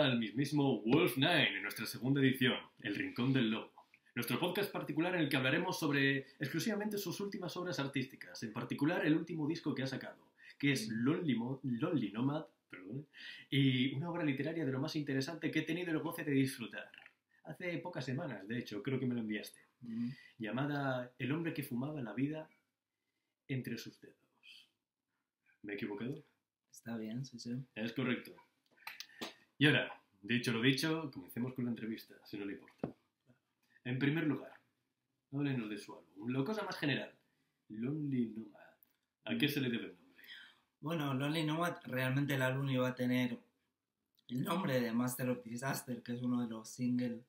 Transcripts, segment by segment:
al mismísimo Wolf Nine en nuestra segunda edición, El Rincón del Lobo. Nuestro podcast particular en el que hablaremos sobre exclusivamente sus últimas obras artísticas, en particular el último disco que ha sacado, que es Lonely Nomad, y una obra literaria de lo más interesante que he tenido el goce de disfrutar. Hace pocas semanas, de hecho, creo que me lo enviaste, llamada El hombre que fumaba la vida entre sus dedos. ¿Me he equivocado? Está bien, sí. Es correcto. Y ahora, dicho lo dicho, comencemos con la entrevista, si no le importa. En primer lugar, háblenos de su álbum. La cosa más general, Lonely Nomad. ¿A qué se le debe el nombre? Bueno, Lonely Nomad, realmente el álbum iba a tener el nombre de Master of Disaster, que es uno de los singles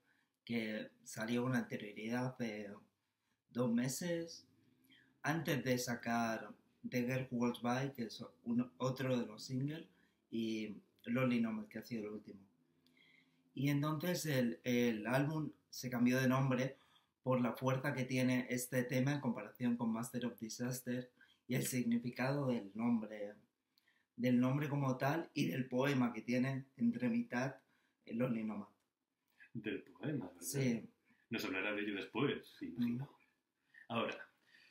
que salió con anterioridad de 2 meses antes de sacar The Girl Who Walks By, que es otro de los singles, y Lonely Nomad, que ha sido el último. Y entonces el álbum se cambió de nombre por la fuerza que tiene este tema en comparación con Master of Disaster y el significado del nombre como tal y del poema que tiene entre mitad el Lonely Nomad. Del poema, ¿verdad? Sí. Nos hablará de ello después, imagino. Ahora,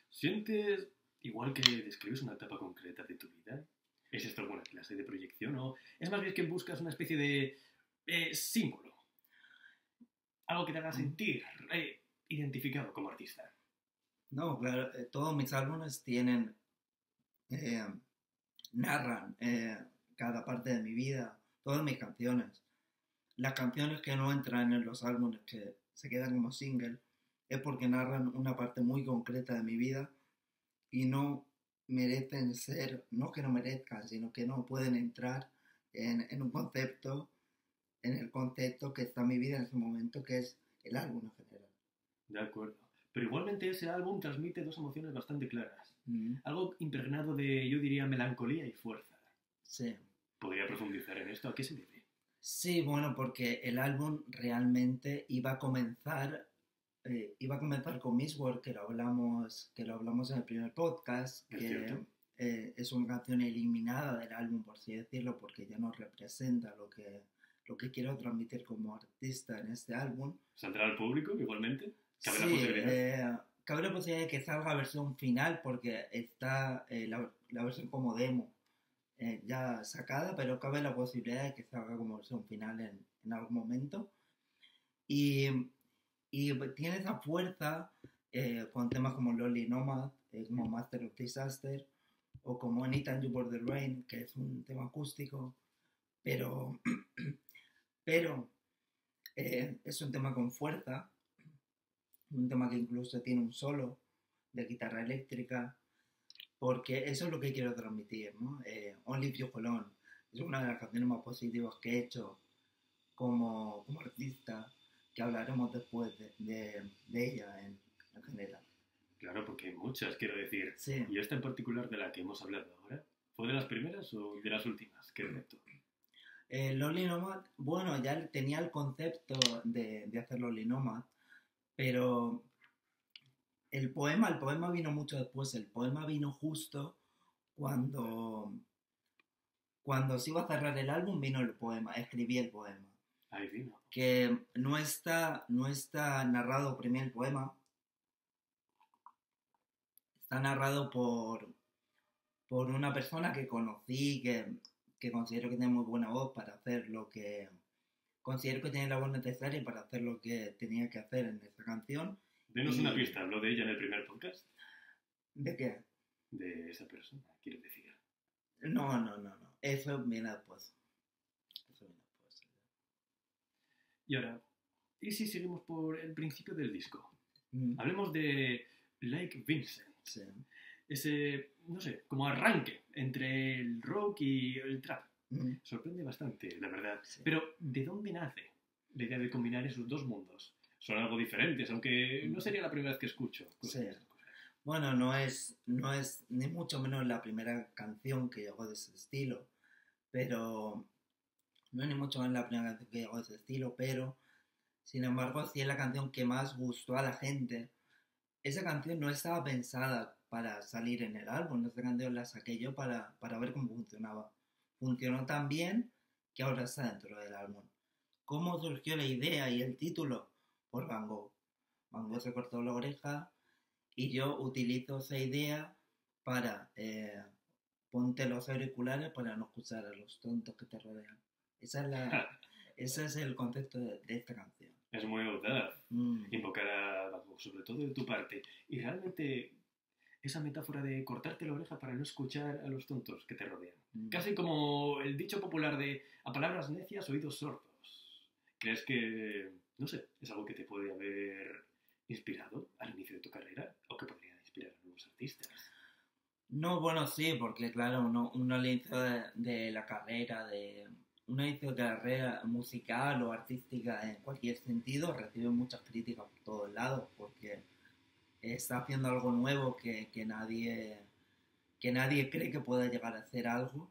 ¿sientes igual que describes una etapa concreta de tu vida? ¿Es esto alguna clase de proyección o es más bien que buscas una especie de símbolo? Algo que te haga sentir identificado como artista. No, claro, todos mis álbumes narran cada parte de mi vida, todas mis canciones. Las canciones que no entran en los álbumes, que se quedan como single, es porque narran una parte muy concreta de mi vida y no merecen ser, no que no merezcan, sino que no pueden entrar en un concepto, en el concepto que está en mi vida en ese momento, que es el álbum en general. De acuerdo. Pero igualmente ese álbum transmite dos emociones bastante claras. Algo impregnado de, yo diría, melancolía y fuerza. Sí. ¿Podría profundizar en esto? ¿A qué se debe? Sí, bueno, porque el álbum realmente iba a comenzar con Miss World, que lo hablamos en el primer podcast, que es una canción eliminada del álbum, por así decirlo, porque ya no representa lo que quiero transmitir como artista en este álbum. ¿Saldrá al público igualmente? ¿Cabe Sí, la posibilidad? cabe la posibilidad de que salga versión final, porque está la versión como demo ya sacada, pero cabe la posibilidad de que salga como versión final en algún momento. Y tiene esa fuerza con temas como Lonely Nomad, como Master of Disaster, o como Anytime You Pour the Rain, que es un tema acústico, pero es un tema con fuerza, un tema que incluso tiene un solo de guitarra eléctrica, porque eso es lo que quiero transmitir, ¿no? Only If You Hold On es una de las canciones más positivas que he hecho como artista, que hablaremos después de ella en general. Claro, porque hay muchas, quiero decir. Sí. ¿Y esta en particular de la que hemos hablado ahora? ¿Fue de las primeras o de las últimas? ¿Qué reto? Lonely Nomad, bueno, ya tenía el concepto de hacer Lonely Nomad, pero el poema vino mucho después. El poema vino justo cuando se iba a cerrar el álbum, vino el poema, escribí el poema. Ahí vino. Que no está narrado primero el poema, está narrado por una persona que conocí, que considero que tiene muy buena voz para hacer lo que... Considero que tiene la voz necesaria para hacer lo que tenía que hacer en esta canción. Denos una pista, habló de ella en el primer podcast. ¿De qué? De esa persona, quiero decir. No. Eso viene después. Y ahora, ¿y si seguimos por el principio del disco? Hablemos de Like Vincent. Sí. Ese, no sé, como arranque entre el rock y el trap. Sorprende bastante, la verdad. Sí. Pero, ¿de dónde nace la idea de combinar esos dos mundos? Son algo diferentes, aunque no sería la primera vez que escucho. Sí. Bueno, no es ni mucho menos la primera canción que llegó de ese estilo, pero no es ni mucho menos la primera canción que llegó de ese estilo, pero sin embargo sí es la canción que más gustó a la gente. Esa canción no estaba pensada para salir en el álbum, esa canción la saqué yo para ver cómo funcionaba. Funcionó tan bien que ahora está dentro del álbum. ¿Cómo surgió la idea y el título? Por Van Gogh. Van Gogh se cortó la oreja y yo utilizo esa idea para ponte los auriculares para no escuchar a los tontos que te rodean. Ese es el concepto de esta canción. Es muy audaz invocar a Van Gogh, sobre todo de tu parte. Y realmente esa metáfora de cortarte la oreja para no escuchar a los tontos que te rodean. Casi como el dicho popular de a palabras necias, oídos sordos. ¿Crees que, no sé, es algo que te puede haber inspirado al inicio de tu carrera? ¿O que podría inspirar a nuevos artistas? No, bueno, sí, porque claro, uno al inicio de la carrera, uno inicio de carrera musical o artística en cualquier sentido, recibe muchas críticas por todos lados, porque está haciendo algo nuevo que nadie cree que pueda llegar a hacer algo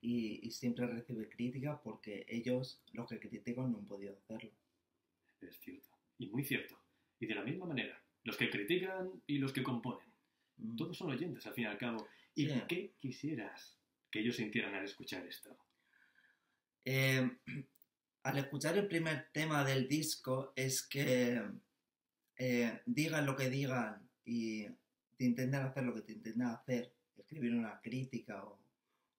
y siempre recibe críticas porque ellos, los que critican, no han podido hacerlo. Es cierto, y muy cierto. Y de la misma manera, los que critican y los que componen, todos son oyentes al fin y al cabo. ¿Y Sí. qué quisieras que ellos sintieran al escuchar esto? Al escuchar el primer tema del disco es que digan lo que digan y te intenten hacer lo que te intenten hacer, escribir una crítica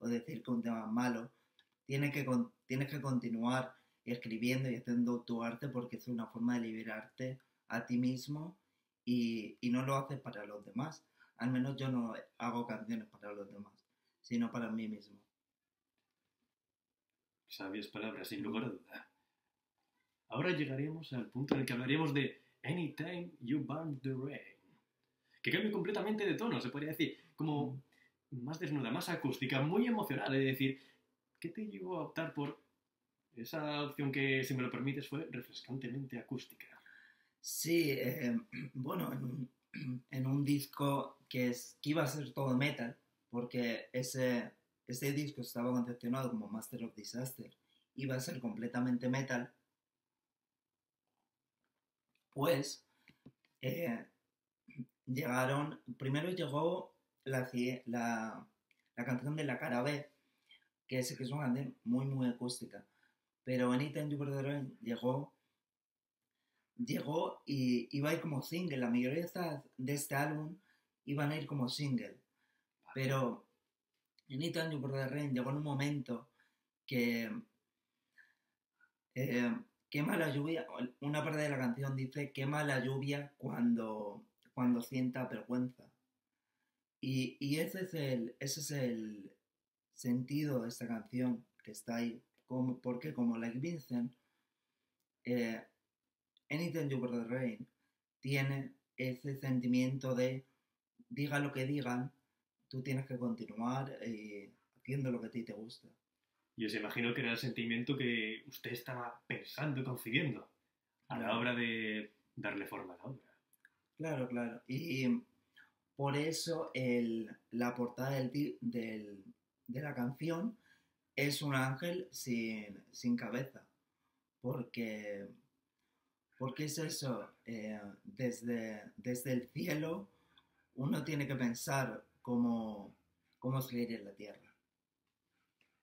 o decir que un tema es malo, tienes que continuar escribiendo y haciendo tu arte porque es una forma de liberarte a ti mismo y no lo haces para los demás. Al menos yo no hago canciones para los demás, sino para mí mismo. Sabias palabras, sin lugar a duda. Ahora llegaremos al punto en el que hablaríamos de Anytime You Burn the Rain, que cambia completamente de tono, se podría decir, como más desnuda, más acústica, muy emocional. Es decir, ¿qué te llevó a optar por esa opción que, si me lo permites, fue refrescantemente acústica? Sí, bueno, en un disco que iba a ser todo metal, porque ese disco estaba concepcionado como Master of Disaster, iba a ser completamente metal, pues primero llegó la canción de La Cara B, que es una canción muy muy acústica, pero Anytime You Burn the Rain llegó y iba a ir como single. La mayoría de este álbum iban a ir como single, pero Anytime You Burn the Rain llegó en un momento que quema la lluvia. Una parte de la canción dice quema la lluvia cuando sienta vergüenza, y ese es el sentido de esta canción que está ahí, porque como Like Vincent, Anytime You Burn the Rain tiene ese sentimiento de diga lo que digan, tú tienes que continuar haciendo lo que a ti te gusta. Y os imagino que era el sentimiento que usted estaba pensando y concibiendo a la hora de darle forma a la obra. Claro, claro. Y por eso la portada de la canción es un ángel sin cabeza. Porque es eso, desde el cielo uno tiene que pensar cómo seguir en la tierra.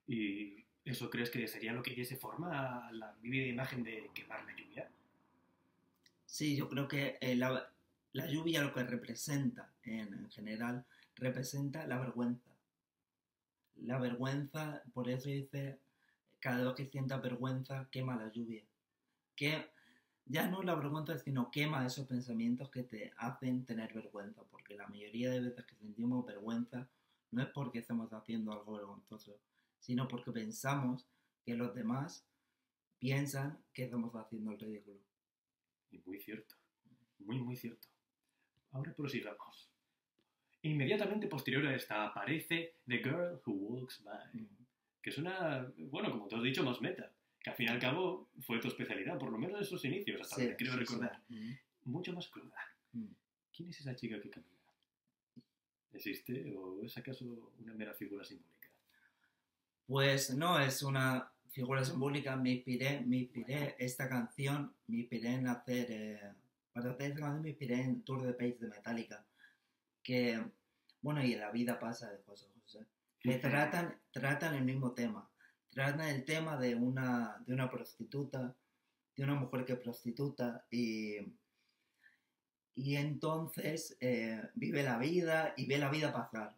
¿Y eso crees que sería lo que diese forma a la vívida imagen de quemar la lluvia? Sí, yo creo que la lluvia lo que representa en general, representa la vergüenza. La vergüenza, por eso dice, cada vez que sienta vergüenza, quema la lluvia. Que ya no la vergüenza, sino quema esos pensamientos que te hacen tener vergüenza, porque la mayoría de veces que sentimos vergüenza no es porque estamos haciendo algo vergonzoso, sino porque pensamos que los demás piensan que estamos haciendo el ridículo. Y muy cierto, muy muy cierto. Ahora prosigamos. Inmediatamente posterior a esta aparece The Girl Who Walks By, que es una, bueno, como te has dicho, más meta, que al fin y al cabo fue tu especialidad, por lo menos en sus inicios, hasta donde creo recordar. Mucho más cruda. ¿Quién es esa chica que camina? ¿Existe o es acaso una mera figura simbólica? Pues no, es una figura simbólica. Me inspiré esta canción, me inspiré en hacer, para hacer esta canción me inspiré en Tour de Page de Metallica, que, bueno, y en la vida pasa de José José, que tratan el mismo tema. Tratan el tema de una prostituta tiene una mujer que es prostituta y entonces vive la vida y ve la vida pasar.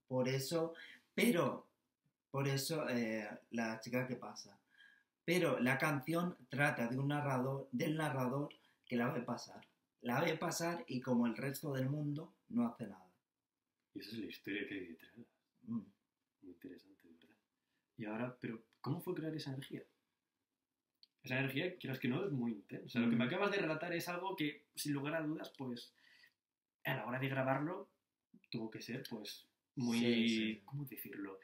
Por eso, pero, por eso la chica que pasa. Pero la canción trata de del narrador que la ve pasar. La ve pasar y como el resto del mundo no hace nada. Y esa es la historia que hay detrás. Mm. Muy interesante, ¿verdad? Y ahora, pero ¿cómo fue crear esa energía? Esa energía, quieras que no, es muy intensa. Lo que me acabas de relatar es algo que, sin lugar a dudas, pues, a la hora de grabarlo, tuvo que ser, pues, muy, Sí. ¿cómo decirlo?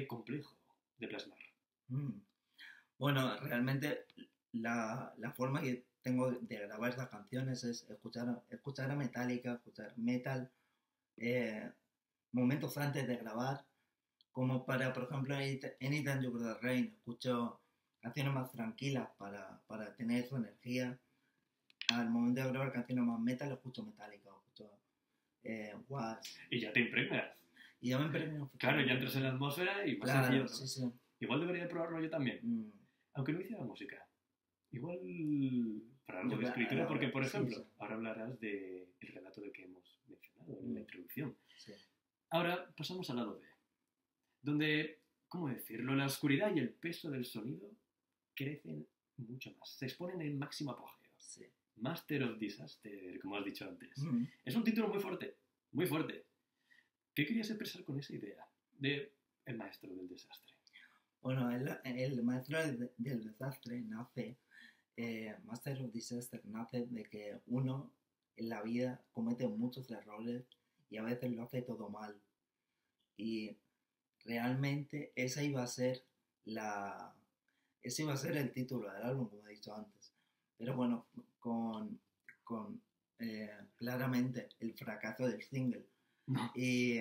Complejo de plasmar. Mm. Bueno, realmente la forma que tengo de grabar estas canciones es escuchar a Metallica, escuchar metal momentos antes de grabar, como para, por ejemplo, Anytime You Got the Rain, escucho canciones más tranquilas para tener esa energía. Al momento de grabar canciones más metal, escucho Metallica, escucho Was. Y ya te impregnas. Y ya me impregno. Claro, ya entras en la atmósfera y más Claro, sencillo, ¿no? sí. Igual debería de probarlo yo también. Mm. Aunque no hiciera música. Igual para algo de Yo, escritura, porque, por ejemplo, sí. ahora hablarás del relato del que hemos mencionado en la introducción. Sí. Ahora pasamos al lado B, donde, ¿cómo decirlo? La oscuridad y el peso del sonido crecen mucho más, se exponen en máximo apogeo. Sí. Master of Disaster, como has dicho antes. Mm. Es un título muy fuerte, muy fuerte. ¿Qué querías expresar con esa idea de el maestro del desastre? Bueno, el maestro del desastre nace, Master of Disaster nace de que uno en la vida comete muchos errores y a veces lo hace todo mal. Y realmente ese iba a ser el título del álbum, como he dicho antes. Pero bueno, con claramente el fracaso del single. No. Y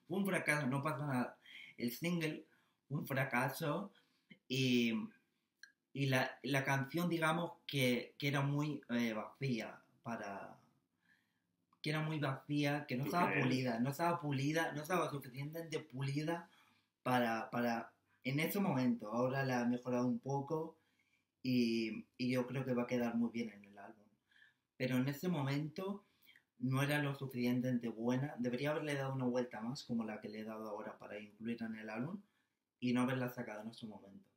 fue un fracaso, no pasa nada. El single fue un fracaso y la canción, digamos, que era muy vacía que era muy vacía, que no estaba pulida, no estaba suficientemente pulida para en ese momento. Ahora la ha mejorado un poco y yo creo que va a quedar muy bien en el álbum. Pero en ese momento no era lo suficientemente buena. Debería haberle dado una vuelta más, como la que le he dado ahora para incluirla en el álbum, y no haberla sacado en ese momento.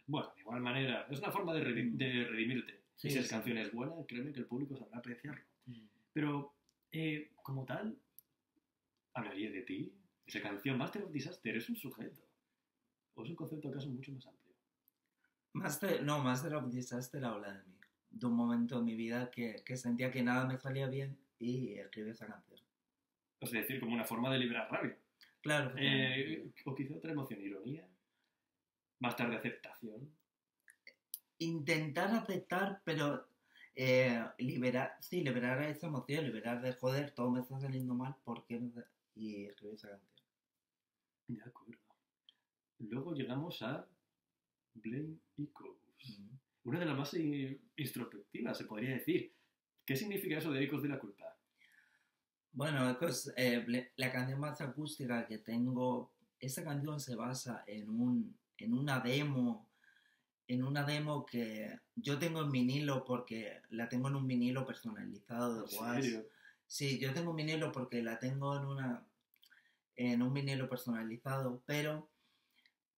Bueno, de igual manera, es una forma de redimirte. Sí, y si la sí. canción es buena, créeme que el público sabrá apreciarlo. Mm. Pero, como tal, hablaría de ti. Esa canción, Master of Disaster, ¿es un sujeto? ¿O es un concepto acaso mucho más amplio? Master of Disaster habla de mí. De un momento en mi vida que sentía que nada me salía bien y escribí esa canción. Es decir, como una forma de liberar rabia. Claro. O quizá otra emoción, ironía. Más tarde aceptación. Intentar aceptar, pero liberar esa emoción, liberar de joder, todo me está saliendo mal, y escribí esa canción. De acuerdo. Luego llegamos a Blame Echoes. Una de las más introspectivas, se podría decir. ¿Qué significa eso de Ecos de la culpa? Bueno, Ecos, la canción más acústica que tengo, esa canción se basa en una demo que yo tengo en vinilo porque la tengo en un vinilo personalizado de Was. ¿En serio? Sí, yo tengo un vinilo porque la tengo en un vinilo personalizado, pero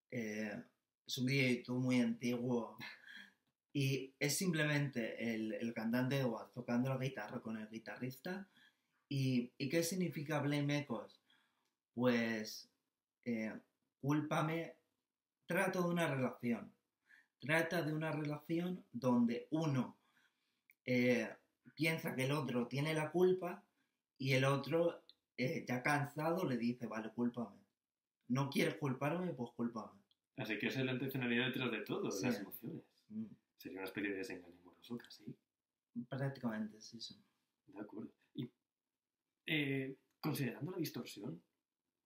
es un vídeo de YouTube muy antiguo y es simplemente el cantante de Was tocando la guitarra con el guitarrista. ¿Y qué significa Blame Echoes? Pues cúlpame, trata de una relación donde uno piensa que el otro tiene la culpa y el otro ya cansado le dice, vale, cúlpame. ¿No quieres culparme? Pues cúlpame. Así que esa es la intencionalidad detrás de todo, Sí. de las emociones. Mm. Sería una especie de desengaño amoroso casi. Prácticamente, sí. De acuerdo. Y considerando la distorsión,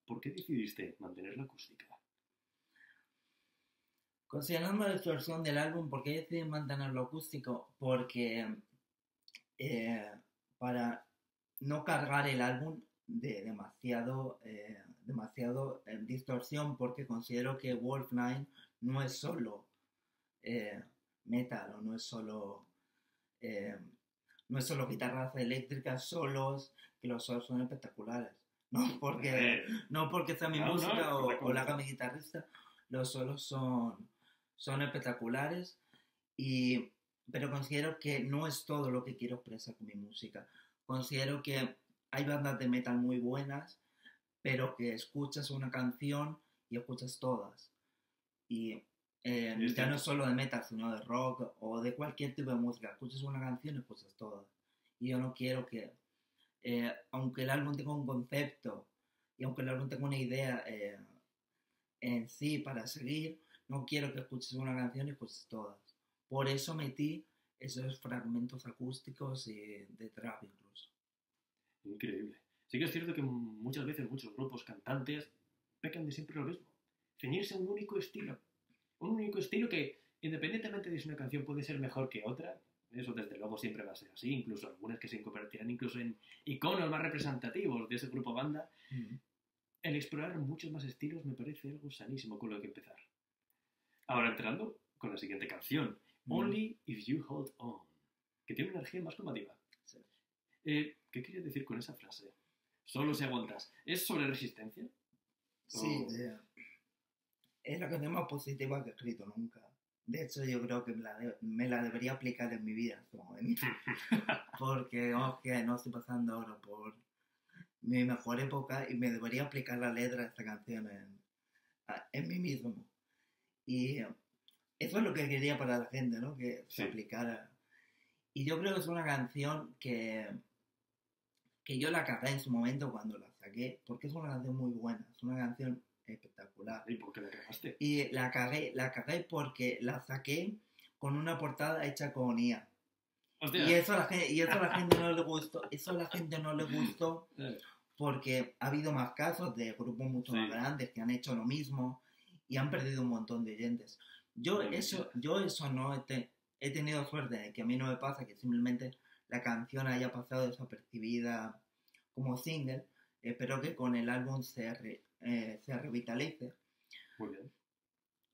¿por qué decidiste mantener la acústica? Considerando la distorsión del álbum, ¿por qué decidí mantenerlo acústico? Porque para no cargar el álbum de demasiado distorsión, porque considero que Wolf 9 no es solo metal o eh, no es solo guitarras eléctricas solos, que los solos son espectaculares. No porque sea mi música o la haga mi guitarrista, los solos son espectaculares, pero considero que no es todo lo que quiero expresar con mi música. Considero que hay bandas de metal muy buenas, pero que escuchas una canción y escuchas todas. Y ya no solo de metal, sino de rock o de cualquier tipo de música. Escuchas una canción y escuchas todas. Y yo no quiero que, aunque el álbum tenga un concepto y aunque el álbum tenga una idea en sí para seguir, no quiero que escuches una canción y escuches todas. Por eso metí esos fragmentos acústicos y de trap incluso. Increíble. Sí que es cierto que muchas veces muchos grupos cantantes pecan de siempre lo mismo. Ceñirse a un único estilo. Un único estilo que, independientemente de si una canción puede ser mejor que otra, eso desde luego siempre va a ser así, incluso algunas que se convertirán incluso en iconos más representativos de ese grupo banda, el explorar muchos más estilos me parece algo sanísimo con lo que empezar. Ahora entrando con la siguiente canción, Only If You Hold On, que tiene una energía más combativa. Sí. ¿Qué quieres decir con esa frase? Solo si aguantas. ¿Es sobre resistencia? Sí, es la canción más positiva que he escrito nunca. De hecho, yo creo que me la debería aplicar en mi vida en este momento. Porque no estoy pasando ahora por mi mejor época y me debería aplicar la letra de esta canción en mí mismo. Y eso es lo que quería para la gente, ¿no? Que se aplicara. Y yo creo que es una canción que yo la cagué en su momento cuando la saqué, porque es una canción muy buena, es una canción espectacular. ¿Y por qué la cagaste? Y la cagué porque la saqué con una portada hecha con IA. Hostia. Y eso a la gente no le gustó. Eso a la gente no le gustó porque ha habido más casos de grupos mucho más grandes que han hecho lo mismo y han perdido un montón de oyentes. Yo eso no he tenido suerte de que a mí no me pasa, que simplemente la canción haya pasado desapercibida como single. Espero que con el álbum se revitalice. Muy bien.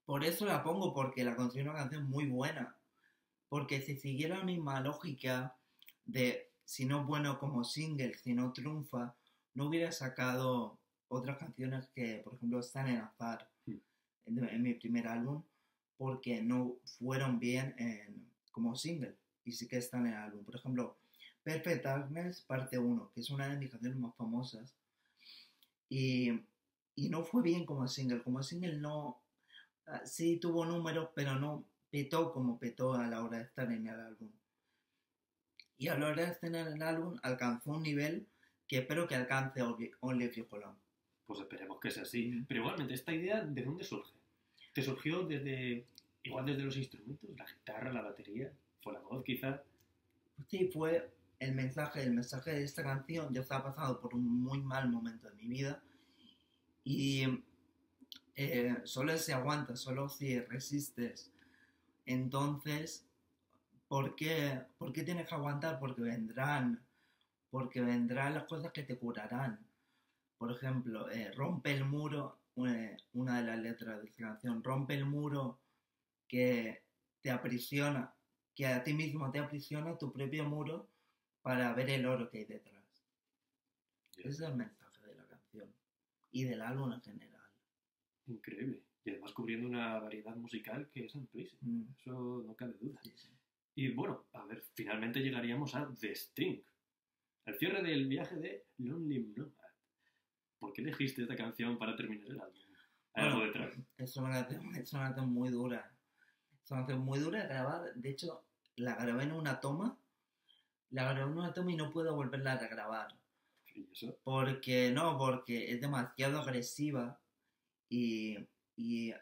Por eso la pongo, porque la considero una canción muy buena. Porque si siguiera la misma lógica de si no es bueno como single, si no triunfa, no hubiera sacado otras canciones que, por ejemplo, están en Azar, en mi primer álbum, porque no fueron bien como single y sí que están en el álbum. Por ejemplo, Perfect Darkness parte 1, que es una de mis canciones más famosas, y no fue bien como single. Como single no, sí tuvo números, pero no petó como petó a la hora de estar en el álbum. Y a la hora de estar en el álbum alcanzó un nivel que espero que alcance Only If You Hold On. Pues esperemos que sea así. Pero igualmente, ¿esta idea de dónde surge? ¿Te surgió desde los instrumentos? ¿La guitarra, la batería? ¿Fue la voz quizá? Sí, fue el mensaje de esta canción. Yo estaba pasando por un muy mal momento de mi vida y solo si aguantas, solo si resistes. Entonces, ¿por qué tienes que aguantar? Porque vendrán las cosas que te curarán. Por ejemplo, rompe el muro, una de las letras de esta canción, rompe el muro que te aprisiona, que a ti mismo te aprisiona tu propio muro para ver el oro que hay detrás. Ese es el mensaje de la canción y del álbum en general. Increíble. Y además cubriendo una variedad musical que es amplísima. Eso no cabe duda. Sí, sí. Y bueno, a ver, finalmente llegaríamos a The Sting. El cierre del viaje de Lonely Nomad. ¿Por qué elegiste esta canción para terminar el álbum? ¿Hay algo detrás? Es una canción muy dura. Es una canción muy dura de grabar. De hecho, la grabé en una toma. Y no puedo volverla a regrabar. ¿Y eso? Porque es demasiado agresiva y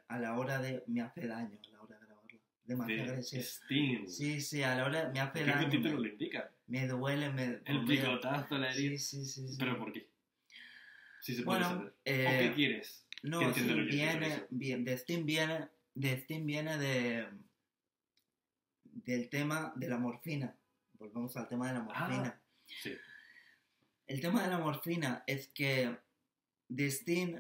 a la hora de... me hace daño a la hora de grabarla. Demasiado agresiva. Sting. Sí, a la hora me hace daño. ¿Qué título lo indica? Me duele, el picotazo, la herida. Sí. ¿Pero por qué? Si se puede saber. ¿O qué quieres? No, sí, de Sting viene del tema de la morfina. Volvemos al tema de la morfina. Sí. El tema de la morfina es que de Sting,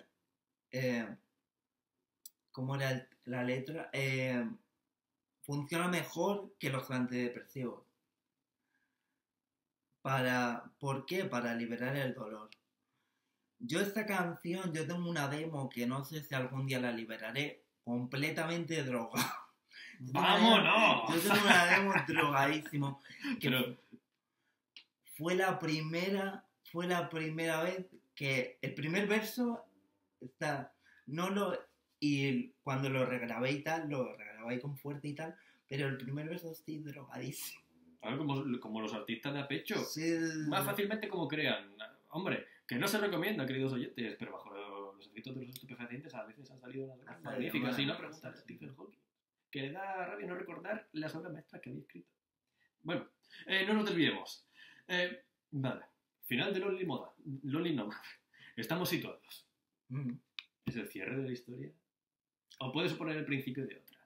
¿cómo era la letra? funciona mejor que los antidepresivos. ¿Por qué? Para liberar el dolor. Yo esta canción, yo tengo una demo que no sé si algún día la liberaré, completamente drogado. ¡Vámonos! Yo tengo una demo drogadísimo. Que Pero, fue la primera vez que el primer verso está, no lo, y cuando lo regrabé y tal, lo regrabé con fuerte y tal, pero el primer verso estoy drogadísimo. algo como los artistas de a pecho. Sí, Más fácilmente como crean. Hombre, que no se recomienda, queridos oyentes, pero bajo los efectos de los estupefacientes a veces han salido unas obras magníficas. Si no, preguntar a Stephen Hawking, que le da rabia no recordar las obras maestras que había escrito. Bueno, no nos desviemos. Vale, final de Lonely Nomad. Estamos situados. ¿Es el cierre de la historia? ¿O puede suponer el principio de otra?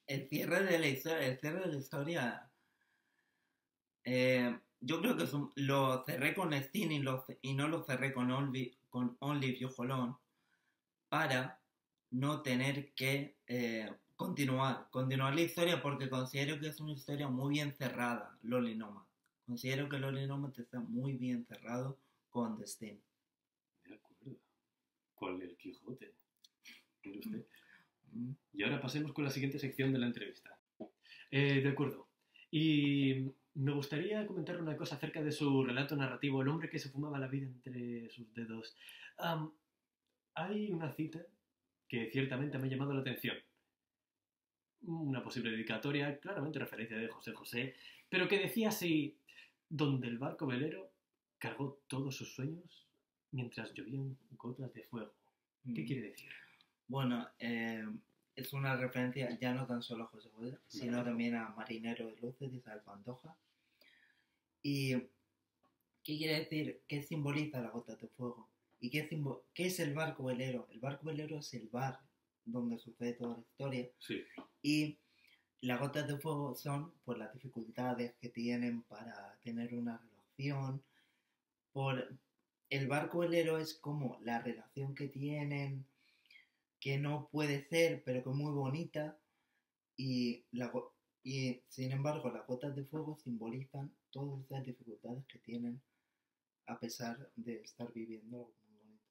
El cierre de la historia, yo creo que lo cerré con Steam y no lo cerré con Only If You Hold On para no tener que continuar la historia, porque considero que es una historia muy bien cerrada, Lonely Nomad. Considero que Lonely Nomad está muy bien cerrado con The Steam. De acuerdo. Con el Quijote. ¿Quiere usted? Y ahora pasemos con la siguiente sección de la entrevista. De acuerdo. Y me gustaría comentar una cosa acerca de su relato narrativo, El hombre que se fumaba la vida entre sus dedos. Hay una cita que ciertamente me ha llamado la atención. Una posible dedicatoria, claramente referencia de José José, pero que decía así: donde el barco velero cargó todos sus sueños mientras llovían gotas de fuego. ¿Qué quiere decir? Bueno, es una referencia ya no tan solo a José José, sino también a Marinero de Luces de Isabel Pantoja. ¿Y qué quiere decir? ¿Qué simboliza la gota de fuego? ¿Y qué es el barco velero? El barco velero es el bar donde sucede toda la historia. Sí. Y las gotas de fuego son pues las dificultades que tienen para tener una relación. El barco velero es como la relación que tienen, que no puede ser, pero que es muy bonita, y sin embargo las gotas de fuego simbolizan todas esas dificultades que tienen a pesar de estar viviendo algo muy bonito.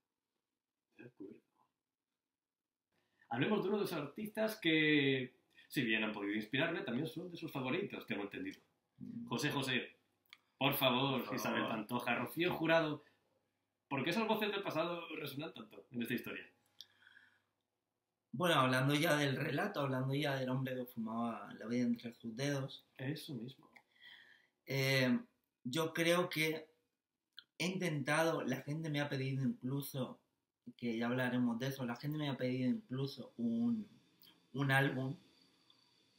De acuerdo. Hablemos de uno de los artistas que, si bien han podido inspirarle, también son de sus favoritos, tengo entendido. José José, por favor, Isabel Pantoja, Rocío Jurado, ¿por qué esas voces del pasado resuenan tanto en esta historia? Bueno, hablando ya del relato, hablando ya del hombre que fumaba la vida entre sus dedos. Eso mismo. Yo creo que he intentado, la gente me ha pedido incluso, que ya hablaremos de eso, la gente me ha pedido incluso un álbum.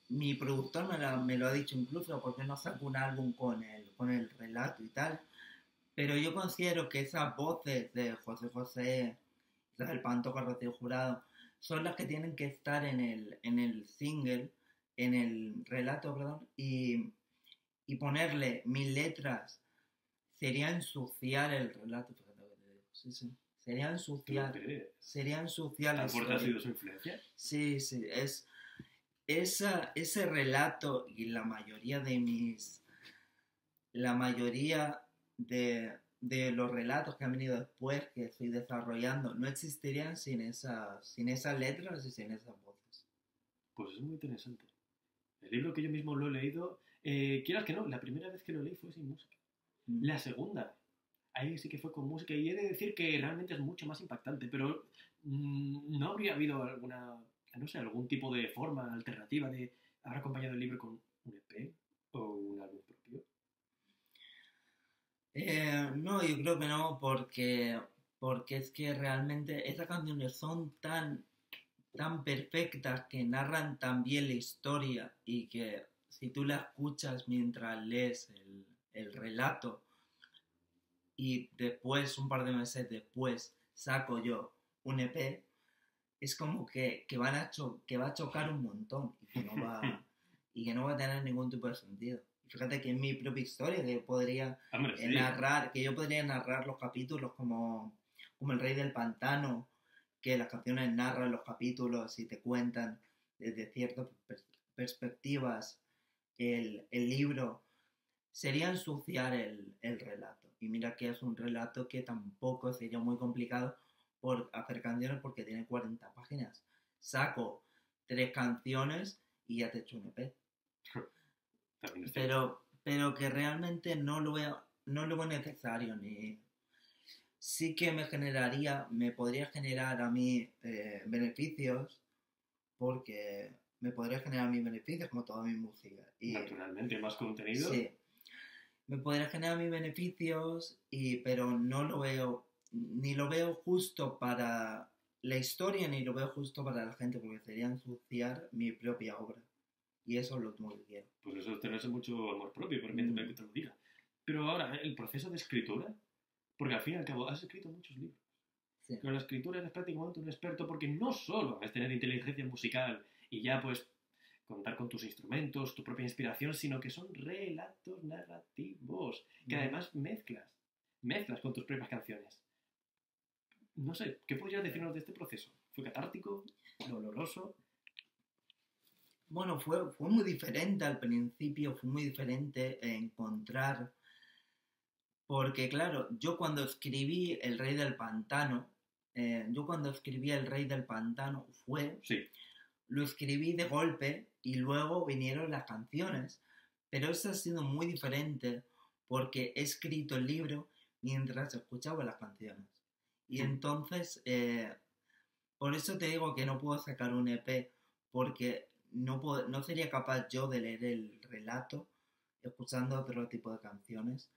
Mi productor me lo ha dicho incluso, porque no saco un álbum con el relato y tal. Pero yo considero que esas voces de José José, Isabel Pantoja, Rocío Jurado, son las que tienen que estar en el single, en el relato, perdón, y ponerle mis letras sería ensuciar el relato, fíjate lo que te digo. Sí. Sería ensuciar la ¿Tan fuerte historia. ha sido su influencia? Sí, es ese relato y la mayoría de los relatos que han venido después, que estoy desarrollando, no existirían sin esas letras y sin esas voces. Pues es muy interesante. El libro que yo mismo lo he leído, quieras que no, la primera vez que lo leí fue sin música. La segunda, ahí sí que fue con música, y he de decir que realmente es mucho más impactante, pero no habría habido algún tipo de forma alternativa de haber acompañado el libro con un EP o un álbum propio. No, yo creo que no, porque es que realmente esas canciones son tan perfectas, que narran tan bien la historia, y que si tú la escuchas mientras lees el relato, y después, un par de meses después, saco yo un EP, es como que va a chocar un montón, y que no va a tener ningún tipo de sentido. Fíjate que en mi propia historia, que yo podría narrar los capítulos como El Rey del Pantano, que las canciones narran los capítulos y te cuentan desde cierta perspectivas el libro, sería ensuciar el relato. Y mira que es un relato que tampoco sería muy complicado por hacer canciones porque tiene 40 páginas. Saco 3 canciones y ya te he hecho un EP. Pero que realmente no lo veo necesario ni... Sí que me podría generar a mí beneficios, porque me podría generar mis beneficios como toda mi música. Y, naturalmente, más contenido. Sí, me podría generar mis beneficios, pero no lo veo, ni lo veo justo para la historia, ni lo veo justo para la gente, porque sería ensuciar mi propia obra. Y eso es lo que quiero. Pues eso es tenerse mucho amor propio, permíteme que te lo diga. Pero ahora, el proceso de escritura, porque al fin y al cabo has escrito muchos libros. Sí. Pero la escritura eres prácticamente un experto porque no solo es tener inteligencia musical y ya pues contar con tus instrumentos, tu propia inspiración, sino que son relatos narrativos que además mezclas con tus propias canciones. No sé, ¿qué podrías decirnos de este proceso? ¿Fue catártico? ¿Doloroso? Bueno, fue muy diferente al principio, fue muy diferente encontrar, porque claro, yo cuando escribí El Rey del Pantano, Sí. Lo escribí de golpe y luego vinieron las canciones, pero eso ha sido muy diferente porque he escrito el libro mientras escuchaba las canciones. Y entonces, por eso te digo que no puedo sacar un EP, porque no sería capaz yo de leer el relato escuchando otro tipo de canciones.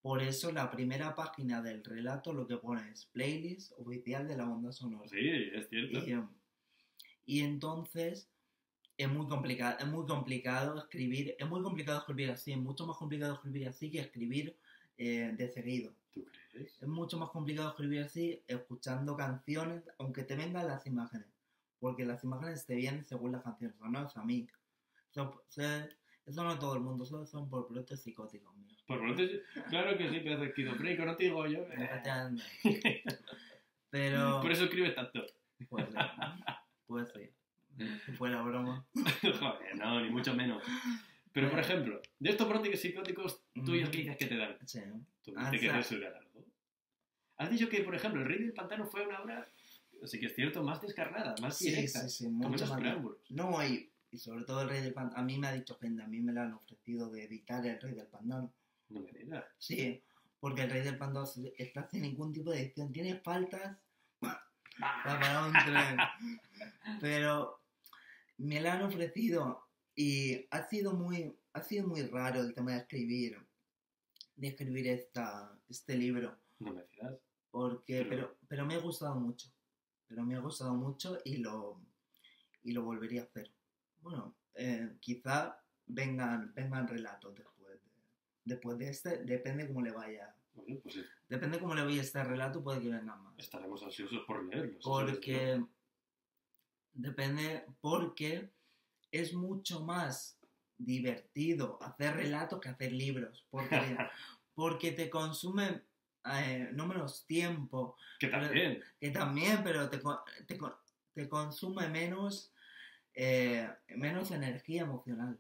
Por eso la primera página del relato lo que pone es playlist oficial de la banda sonora. Sí, es cierto. Y entonces es muy complicado escribir así, es mucho más complicado escribir así que escribir de seguido. ¿Tú crees? Es mucho más complicado escribir así escuchando canciones, aunque te vengan las imágenes, porque las imágenes te vienen según las canciones, no es a mí. Eso no es todo el mundo, eso son por brotes psicóticos míos. Por brotes, claro que sí, pero es esquizofrénico, no te digo yo. Pero... Por eso escribes tanto. Pues sí. Si fuera broma. Joder, no, ni mucho menos. Pero, por ejemplo, de estos brotes psicóticos tuyos, ¿qué dices que te dan? Sí. Tú dices que eso era algo. Has dicho que, por ejemplo, El Rey del Pantano fue una obra, sí que es cierto, más descarnada, más directa. Sí, mucho más. Preámbulos. No, y sobre todo El Rey del Pantano. A mí me ha dicho gente, a mí me lo han ofrecido de editar El Rey del Pantano. No me digas. Sí, porque El Rey del Pantano está sin ningún tipo de edición. Tiene faltas para un tren. Pero me la han ofrecido y ha sido muy raro el tema de escribir este libro. No me digas. Pero me ha gustado mucho. Y lo volvería a hacer. Bueno, quizá vengan relatos después de este, depende cómo le vaya. Bueno, pues sí. Depende cómo le vaya este relato, puede que vengan más. Estaremos ansiosos por leerlos. Porque es mucho más divertido hacer relatos que hacer libros. Porque te consume no menos tiempo. Que también. Pero te consume menos energía emocional.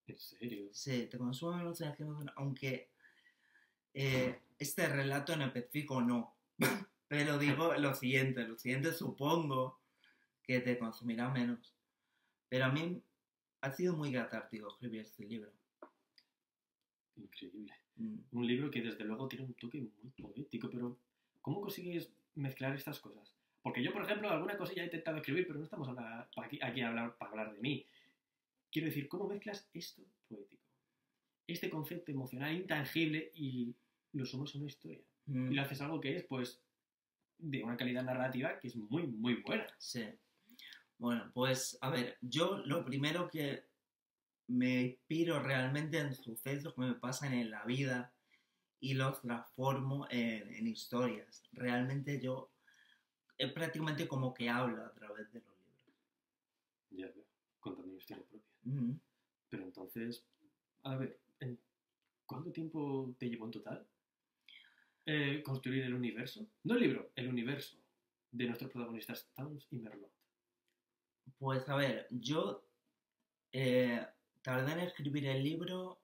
¿En serio? Sí, te consume menos energía emocional. Aunque este relato en específico no. Pero digo lo siguiente supongo que te consumirá menos. Pero a mí ha sido muy catártico escribir este libro. Increíble. Un libro que desde luego tiene un toque muy poético, pero ¿cómo consigues mezclar estas cosas? Porque yo, por ejemplo, alguna cosilla he intentado escribir, pero no estamos aquí para hablar de mí. Quiero decir, ¿cómo mezclas esto poético? Este concepto emocional intangible y lo sumas a una historia. Y lo haces algo que es, pues, de una calidad narrativa que es muy, muy buena. Sí. Bueno, pues, a ver, yo lo primero que me inspiro realmente en sucesos que me pasan en la vida y los transformo en historias. Realmente yo es prácticamente como que hablo a través de los libros. Ya veo, contando una historia propia. Uh-huh. Pero entonces, a ver, ¿cuánto tiempo te llevó en total construir el universo? No el libro, el universo de nuestros protagonistas Towns y Merlot. Pues a ver, yo Tardé en escribir el libro.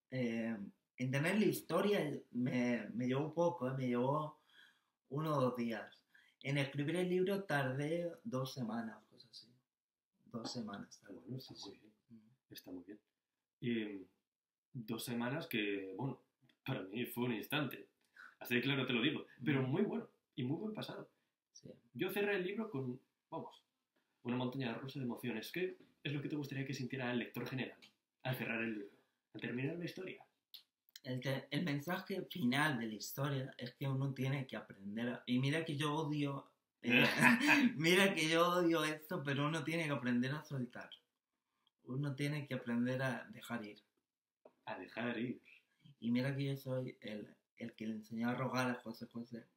En tener la historia me llevó poco, me llevó 1 o 2 días. En escribir el libro tardé 2 semanas, cosas así. 2 semanas tardé. Bueno, está muy bien. Está muy bien. Y 2 semanas que, bueno, para mí fue un instante. Así de claro te lo digo. Pero muy bueno y muy buen pasado. Sí. Yo cerré el libro con, vamos, una montaña rusa de emociones. ¿Qué es lo que te gustaría que sintiera el lector general al cerrar el libro? Al terminar la historia. El mensaje final de la historia es que uno tiene que aprender y mira que yo odio mira que yo odio esto, pero uno tiene que aprender a soltar, uno tiene que aprender a dejar ir. A dejar ir. Y mira que yo soy el que le enseñó a rogar a José José.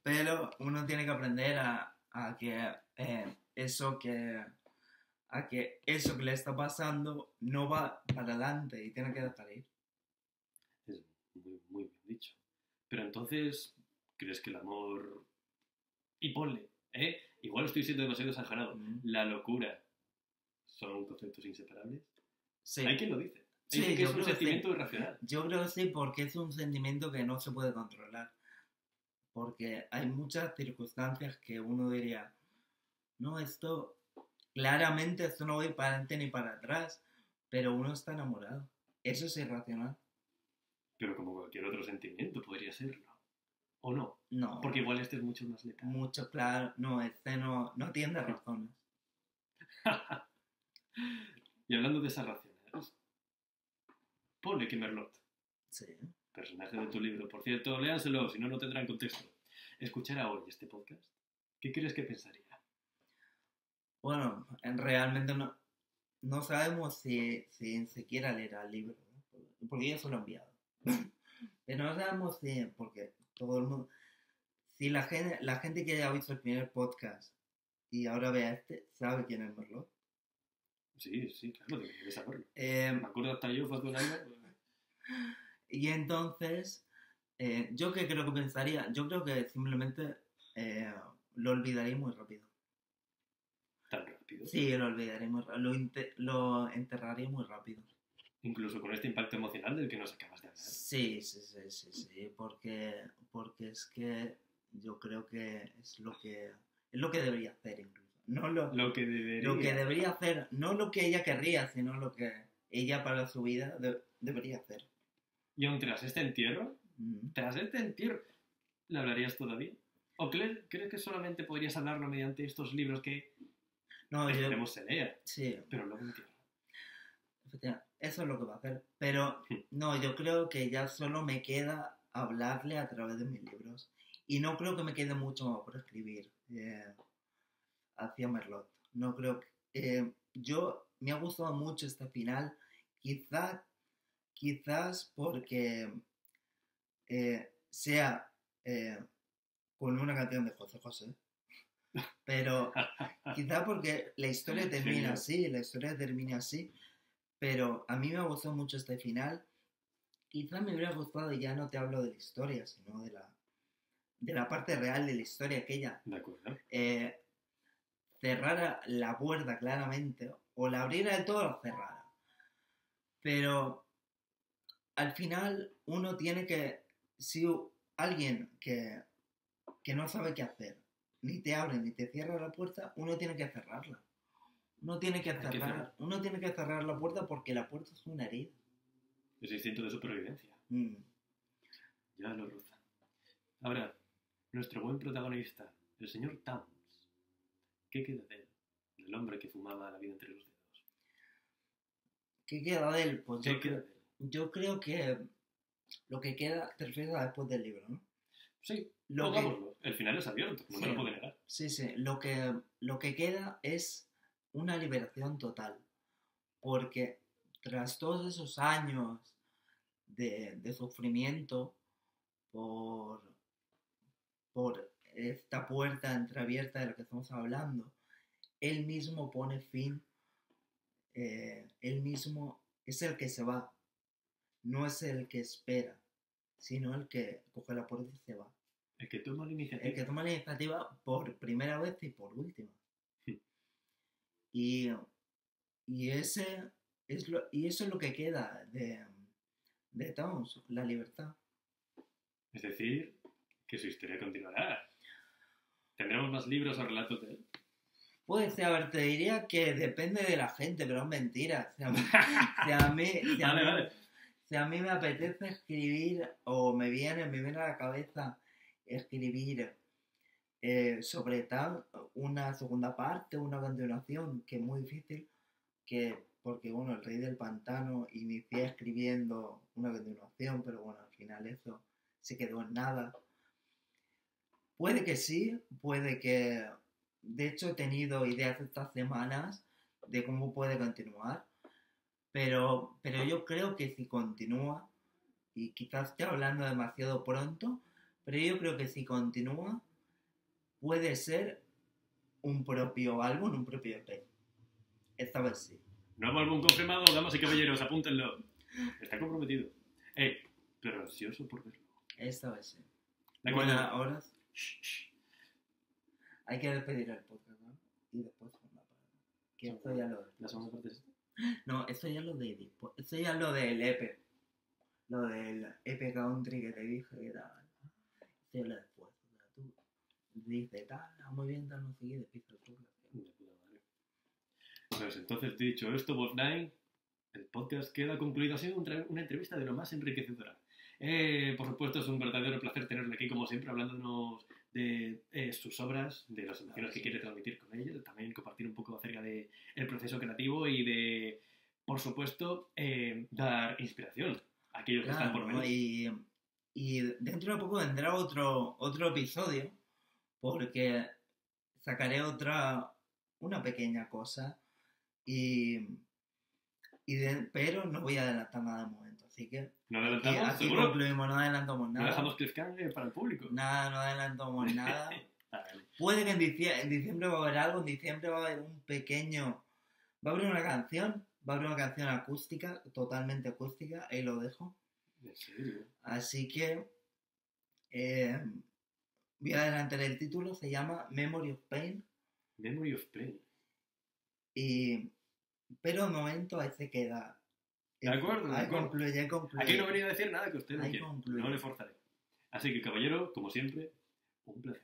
pero uno tiene que aprender a que eso que le está pasando no va para adelante y tiene que dejar ir. Es muy, muy bien dicho. Pero entonces, ¿crees que el amor... Y ponle, igual estoy siendo demasiado exagerado. La locura son conceptos inseparables. Sí. Hay quien lo dice. Sí, Dice que es un sentimiento irracional. Yo creo que sí, porque es un sentimiento que no se puede controlar. Porque hay muchas circunstancias que uno diría, no, claramente esto no voy para adelante ni para atrás, pero uno está enamorado. Eso es irracional. Pero como cualquier otro sentimiento podría serlo. ¿O no? No. Porque igual este es mucho más letal. Mucho, claro. No, este no tiene razones. Y hablando de esas razones, ponle que Merlot. Sí. Personaje de tu libro. Por cierto, léanselo, si no, no tendrán contexto. ¿Escuchara hoy este podcast? ¿Qué crees que pensaría? Bueno, realmente no sabemos si siquiera leerá el libro, ¿no? Porque yo se lo he enviado. Pero no sabemos si, porque todo el mundo... Si la gente que haya visto el primer podcast y ahora vea este, sabe quién es Merlot. Sí, claro, deberías saberlo. Me acuerdo hasta yo, fue hace un año. Y entonces, ¿yo qué creo que pensaría? Yo creo que simplemente lo olvidaría muy rápido. ¿Tan rápido? Sí, lo olvidaría muy rápido. Lo enterraría muy rápido. Incluso con este impacto emocional del que nos acabas de hablar. Sí, porque es que yo creo que es lo que debería hacer incluso. No lo que debería hacer, no lo que ella querría, sino lo que ella para su vida debería hacer. ¿Y aún tras este entierro? ¿Le hablarías todavía? ¿O crees que solamente podrías hablarlo mediante estos libros que esperemos se lea? Sí. Pero luego entierro. Eso es lo que va a hacer. Pero no, yo creo que ya solo me queda hablarle a través de mis libros. Y no creo que me quede mucho por escribir hacia Merlot. No creo que... me ha gustado mucho este final. Quizás porque sea con una canción de José José. Pero quizás porque la historia termina así. Pero a mí me ha gustado mucho este final. Quizás me hubiera gustado, y ya no te hablo de la historia, sino de la parte real de la historia aquella. De acuerdo. Cerrara la puerta claramente, o la abriera del todo o la cerrara. Pero al final uno tiene que, si alguien que no sabe qué hacer, ni te abre ni te cierra la puerta, uno tiene que cerrarla. Uno tiene que cerrar la puerta porque la puerta es una herida. Es instinto de supervivencia. Ya lo roza. Ahora, nuestro buen protagonista, el señor Towns. ¿Qué queda de él? Del hombre que fumaba la vida entre los dedos. ¿Qué queda de él? Pues yo creo que lo que queda te refieres a después del libro, ¿no? Sí, pongámoslo. El final es abierto, no me lo puede negar. Sí. Lo que queda es una liberación total. Porque tras todos esos años de sufrimiento por esta puerta entreabierta de la que estamos hablando, él mismo pone fin, él mismo es el que se va, no es el que espera, sino el que coge la puerta y se va. El que toma la iniciativa. El que toma la iniciativa por primera vez y por última. Y, y eso es lo que queda de Towns, la libertad. Es decir, que su historia continuará. ¿Tendremos más libros o relatos de él? Puede ser, a ver, te diría que depende de la gente, pero es mentira. Si a mí me apetece escribir o me viene a la cabeza escribir sobre tal una segunda parte, una continuación, que es muy difícil, porque bueno, El Rey del Pantano inicié escribiendo una continuación, pero bueno, al final eso se quedó en nada. Puede que sí, puede que... De hecho, he tenido ideas estas semanas de cómo puede continuar, pero yo creo que si continúa, y quizás esté hablando demasiado pronto, pero yo creo que si continúa, puede ser un propio álbum, un propio EP. Esta vez sí. Nuevo álbum confirmado, damas y caballeros, apúntenlo. Está comprometido. Pero ansioso por verlo. Esta vez sí. De Bueno, acuerdo. ahora hay que despedir el podcast, ¿no? Y después una parte. Que esto ya lo... ¿La segunda parte es esta? No, esto ya lo de... Esto ya lo del EP. Lo del EP Country que te dije que tal. Esto ya lo después. O sea, tú dices, tal, muy bien, tal, no sé qué, después el podcast. De puta madre. Pues entonces, dicho esto, Boss9, el podcast queda concluido. Ha sido una entrevista de lo más enriquecedora. Por supuesto, es un verdadero placer tenerle aquí, como siempre, hablándonos de sus obras, de las emociones que quiere transmitir con ellas, también compartir un poco acerca del proceso creativo y de, por supuesto, dar inspiración a aquellos que están por venir. Y dentro de poco vendrá otro episodio, porque sacaré una pequeña cosa, pero no voy a adelantar nada de momento, así que ¿No adelantamos? aquí ¿Seguro? concluimos, no adelantamos nada. ¿No dejamos cliffhanger para el público? Nada, no adelantamos nada. Vale. Puede que en diciembre va a haber algo, en diciembre va a haber va a haber una canción acústica, totalmente acústica, ahí lo dejo. ¿En serio? Así que voy a adelantar el título, se llama Memory of Pain. Memory of Pain. Pero de momento ahí se queda. De acuerdo. Ahí concluye. Aquí no venía a decir nada que usted no quiere. Concluye. No le forzaré. Así que, caballero, como siempre, un placer.